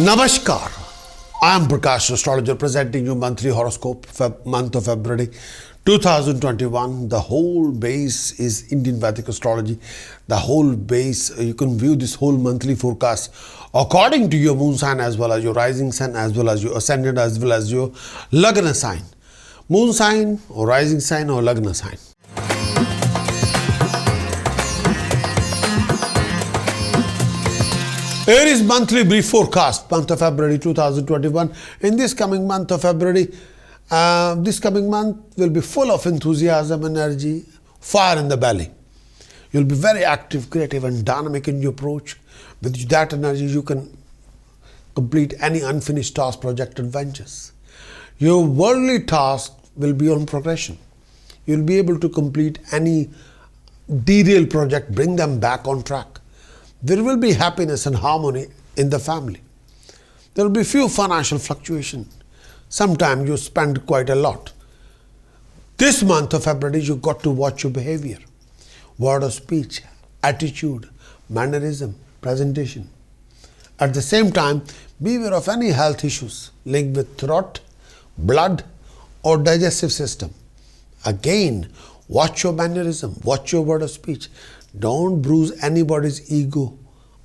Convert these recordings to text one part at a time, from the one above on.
Namaskar. I am Prakash, astrologer, presenting you monthly horoscope month of February 2021. The whole base is Indian Vedic astrology. The whole base, you can view this whole monthly forecast according to your moon sign as well as your rising sign as well as your ascendant as well as your Lagna sign. Moon sign or rising sign or Lagna sign. Here is monthly brief forecast, month of February 2021. In this coming month of February, this coming month will be full of enthusiasm, energy, fire in the belly. You'll be very active, creative and dynamic in your approach. With that energy, you can complete any unfinished task, project and ventures. Your worldly task will be on progression. You'll be able to complete any derailed project, bring them back on track. There will be happiness and harmony in the family. There will be few financial fluctuation. Sometimes you spend quite a lot. This month of February, you got to watch your behavior, word of speech, attitude, mannerism, presentation. At the same time, beware of any health issues linked with throat, blood or digestive system. Again, watch your mannerism, watch your word of speech. Don't bruise anybody's ego,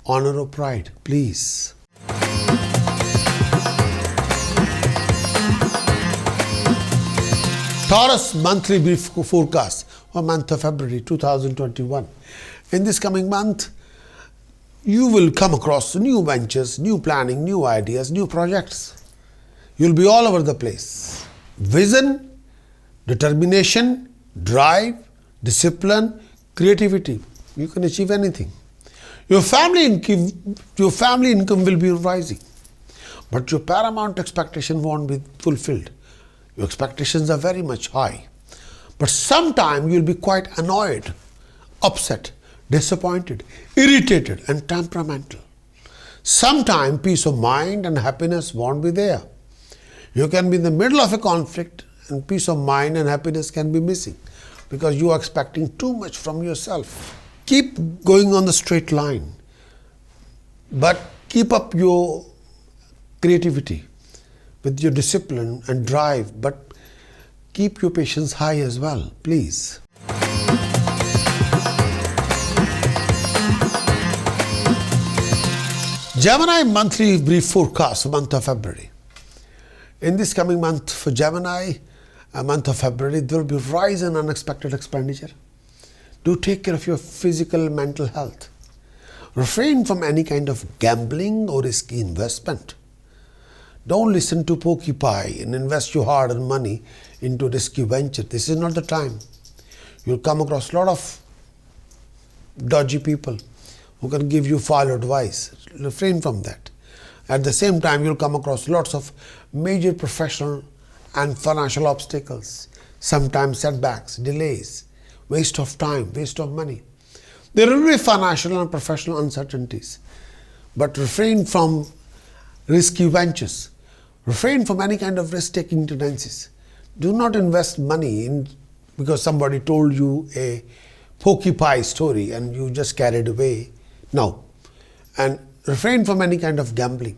honor or pride, please. Taurus monthly brief forecast for month of February 2021. In this coming month, you will come across new ventures, new planning, new ideas, new projects. You'll be all over the place. Vision, determination, drive, discipline, creativity. You can achieve anything. Your family income will be rising, but your paramount expectation won't be fulfilled. Your expectations are very much high, but sometimes you'll be quite annoyed, upset, disappointed, irritated and temperamental. Sometimes peace of mind and happiness won't be there. You can be in the middle of a conflict and peace of mind and happiness can be missing because you are expecting too much from yourself. Keep going on the straight line, but keep up your creativity with your discipline and drive, but keep your patience high as well, please. Gemini monthly brief forecast for month of February. In this coming month for Gemini, month of February, there will be rise in unexpected expenditure. Do take care of your physical and mental health. Refrain from any kind of gambling or risky investment. Don't listen to pokey pie and invest your hard-earned money into risky venture. This is not the time. You'll come across a lot of dodgy people who can give you foul advice. Refrain from that. At the same time, you'll come across lots of major professional and financial obstacles, sometimes setbacks, delays, waste of time, waste of money. There will be financial and professional uncertainties, but refrain from risky ventures. Refrain from any kind of risk-taking tendencies. Do not invest money in because somebody told you a pokey pie story and you just carried away. No. And refrain from any kind of gambling.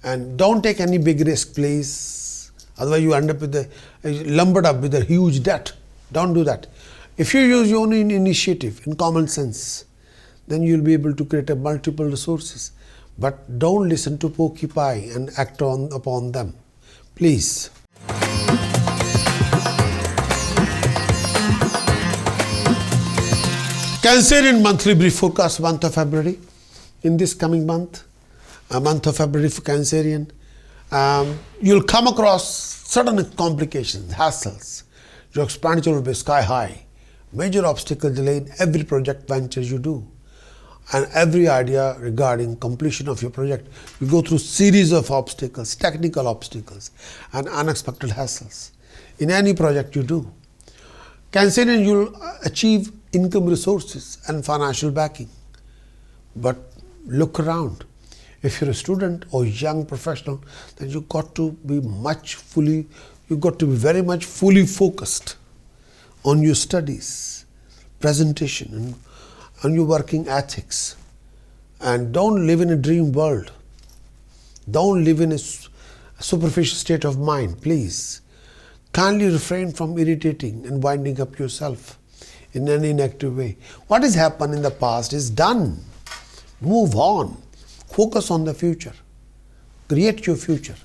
And don't take any big risk, please. Otherwise you end up lumbered up with a huge debt. Don't do that. If you use your own initiative and common sense, then you'll be able to create multiple resources. But don't listen to pokey pie and act upon them, please. Cancerian monthly brief forecast month of February. In this coming month, month of February for Cancerian, you'll come across sudden complications, hassles. Your expenditure will be sky high. Major obstacle delay in every project venture you do. And every idea regarding completion of your project, you go through series of obstacles, technical obstacles and unexpected hassles in any project you do. Cancerian, you'll achieve income resources and financial backing. But look around. If you're a student or young professional, then you got to be very much fully focused on your studies, presentation, and on your working ethics. And don't live in a dream world. Don't live in a superficial state of mind, please. Kindly refrain from irritating and winding up yourself in any negative way. What has happened in the past is done. Move on. Focus on the future. Create your future.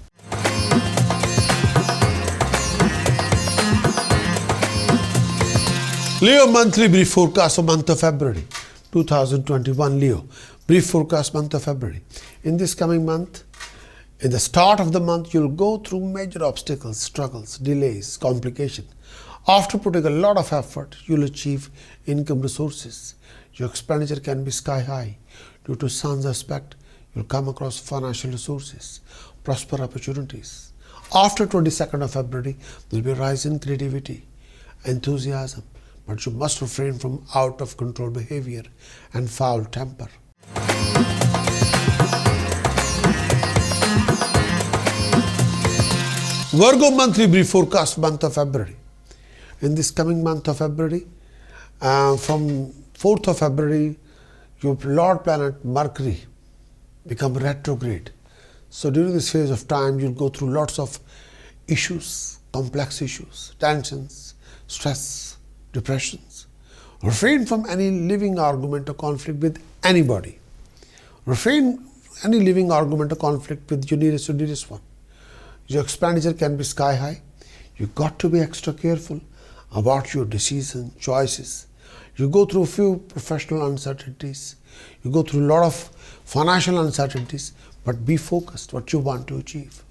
Leo monthly brief forecast for month of February 2021. Leo brief forecast month of February. In this coming month, in the start of the month, you'll go through major obstacles, struggles, delays, complications. After putting a lot of effort, you'll achieve income resources. Your expenditure can be sky high. Due to Sun's aspect, you'll come across financial resources, prosper opportunities. After 22nd of February, there'll be a rise in creativity, enthusiasm, but you must refrain from out of control behavior and foul temper. Virgo monthly brief forecast month of February. In this coming month of February, from 4th of February, your Lord planet Mercury become retrograde. So during this phase of time, you'll go through lots of issues, complex issues, tensions, stress, depressions. Refrain from any living argument or conflict with anybody. Refrain any living argument or conflict with your nearest or dearest one. Your expenditure can be sky high. You've got to be extra careful about your decisions, choices. You go through a few professional uncertainties. You go through a lot of financial uncertainties, but be focused what you want to achieve.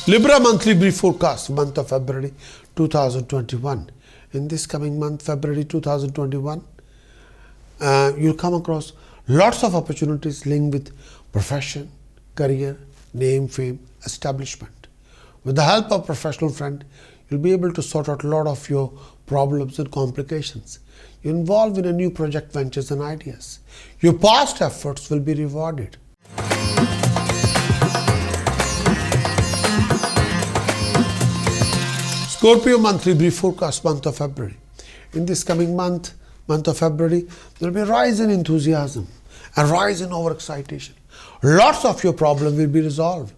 Libra monthly brief forecast month of February 2021. In this coming month, February 2021, you'll come across lots of opportunities linked with profession, career, name, fame, establishment. With the help of a professional friend, you'll be able to sort out a lot of your problems and complications. You're involved in a new project, ventures and ideas. Your past efforts will be rewarded. Scorpio monthly brief forecast month of February. In this coming month of February, there will be a rise in enthusiasm, a rise in overexcitation. Lots of your problem will be resolved.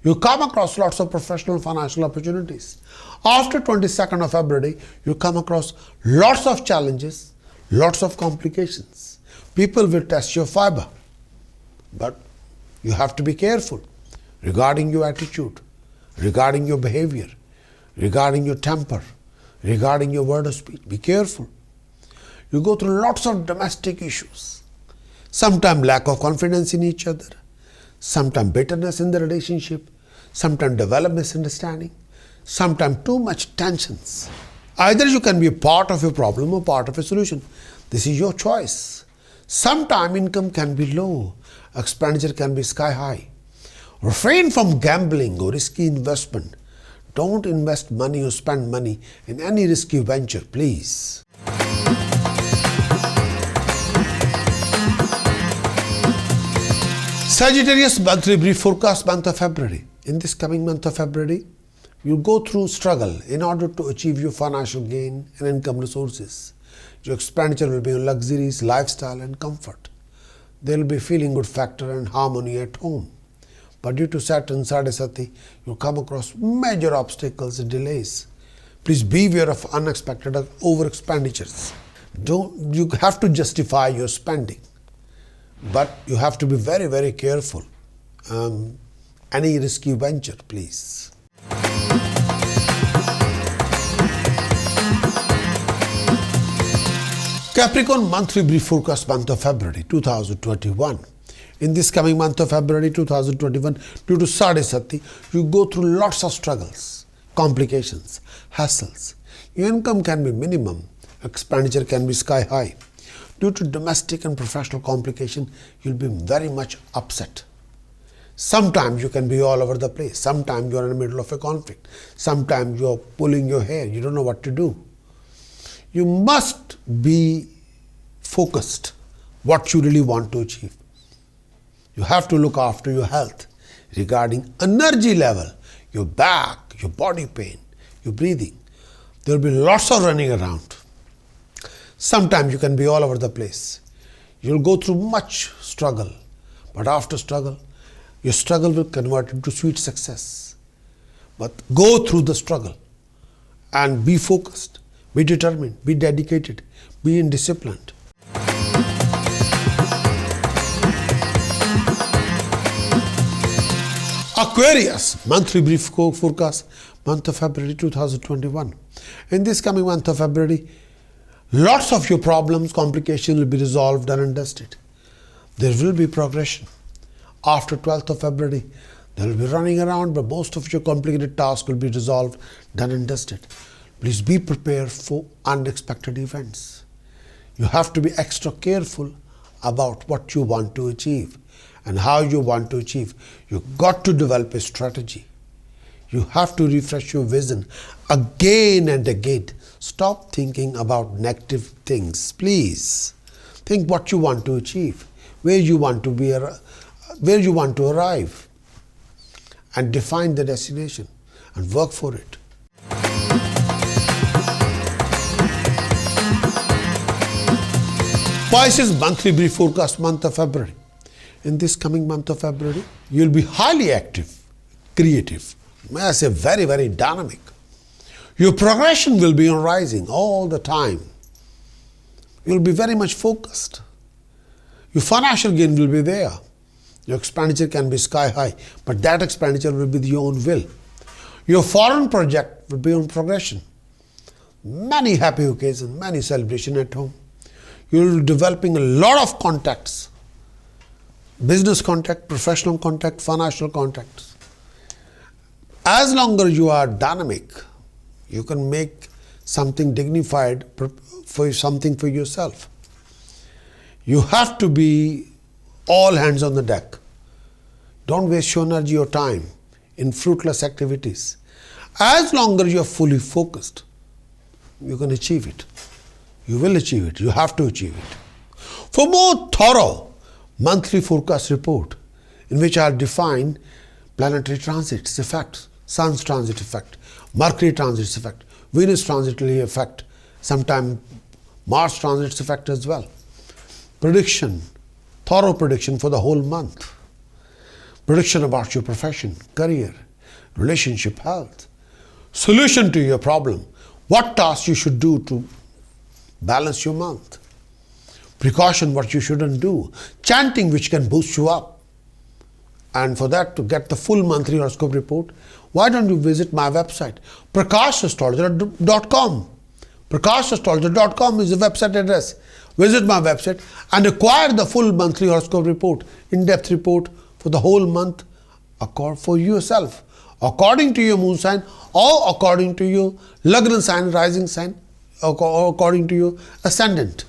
You come across lots of professional financial opportunities. After 22nd of February, you come across lots of challenges, lots of complications. People will test your fiber. But you have to be careful regarding your attitude, regarding your behavior, regarding your temper, regarding your word of speech. Be careful. You go through lots of domestic issues. Sometimes lack of confidence in each other, sometimes bitterness in the relationship, sometimes develop misunderstanding, sometimes too much tensions. Either you can be a part of a problem or part of a solution. This is your choice. Sometimes income can be low, expenditure can be sky high. Refrain from gambling or risky investment. Don't invest money or spend money in any risky venture, please. Sagittarius monthly brief forecast month of February. In this coming month of February, you go through struggle in order to achieve your financial gain and income resources. Your expenditure will be on luxuries, lifestyle and comfort. There will be feeling good factor and harmony at home. But due to Saturn Sadhasati, you come across major obstacles and delays. Please beware of unexpected over expenditures. You have to justify your spending. But you have to be very, very careful. Any risky venture, please. Capricorn monthly brief forecast month of February 2021. In this coming month of February 2021, due to Sadhasati, you go through lots of struggles, complications, hassles. Your income can be minimum, expenditure can be sky high. Due to domestic and professional complication, you'll be very much upset. Sometimes you can be all over the place. Sometimes you're in the middle of a conflict. Sometimes you're pulling your hair. You don't know what to do. You must be focused what you really want to achieve. You have to look after your health regarding energy level, your back, your body pain, your breathing. There will be lots of running around. Sometimes you can be all over the place. You'll go through much struggle, but after struggle, your struggle will convert into sweet success. But go through the struggle and be focused, be determined, be dedicated, be disciplined. Aquarius, monthly brief forecast, month of February 2021. In this coming month of February, lots of your problems, complications will be resolved, done and dusted. There will be progression. After 12th of February, they will be running around, but most of your complicated tasks will be resolved, done and dusted. Please be prepared for unexpected events. You have to be extra careful about what you want to achieve and how you want to achieve. You've got to develop a strategy. You have to refresh your vision again and again. Stop thinking about negative things, please. Think what you want to achieve, where you want to be, where you want to arrive, and define the destination and work for it. Pisces monthly brief forecast, month of February. In this coming month of February, you'll be highly active, creative, may I say very, very dynamic. Your progression will be on rising all the time. You'll be very much focused. Your financial gain will be there. Your expenditure can be sky high, but that expenditure will be with your own will. Your foreign project will be on progression. Many happy occasions, many celebrations at home. You'll be developing a lot of contacts. Business contact, professional contact, financial contacts. As long as you are dynamic, you can make something dignified for something for yourself. You have to be all hands on the deck. Don't waste your energy or time in fruitless activities. As long as you are fully focused, you can achieve it. You will achieve it. You have to achieve it. For more thorough monthly forecast report, in which I have defined planetary transits effects, Sun's transit effect, Mercury transits effect, Venus transitory effect, sometimes Mars transits effect as well. Prediction, thorough prediction for the whole month. Prediction about your profession, career, relationship, health. Solution to your problem. What tasks you should do to balance your month. Precaution, what you shouldn't do. Chanting, which can boost you up. And for that, to get the full monthly horoscope report, why don't you visit my website, prakashastrologer.com. prakashastrologer.com is the website address. Visit my website and acquire the full monthly horoscope report, in-depth report for the whole month for yourself, according to your moon sign or according to your Lagna sign, rising sign, or according to your ascendant.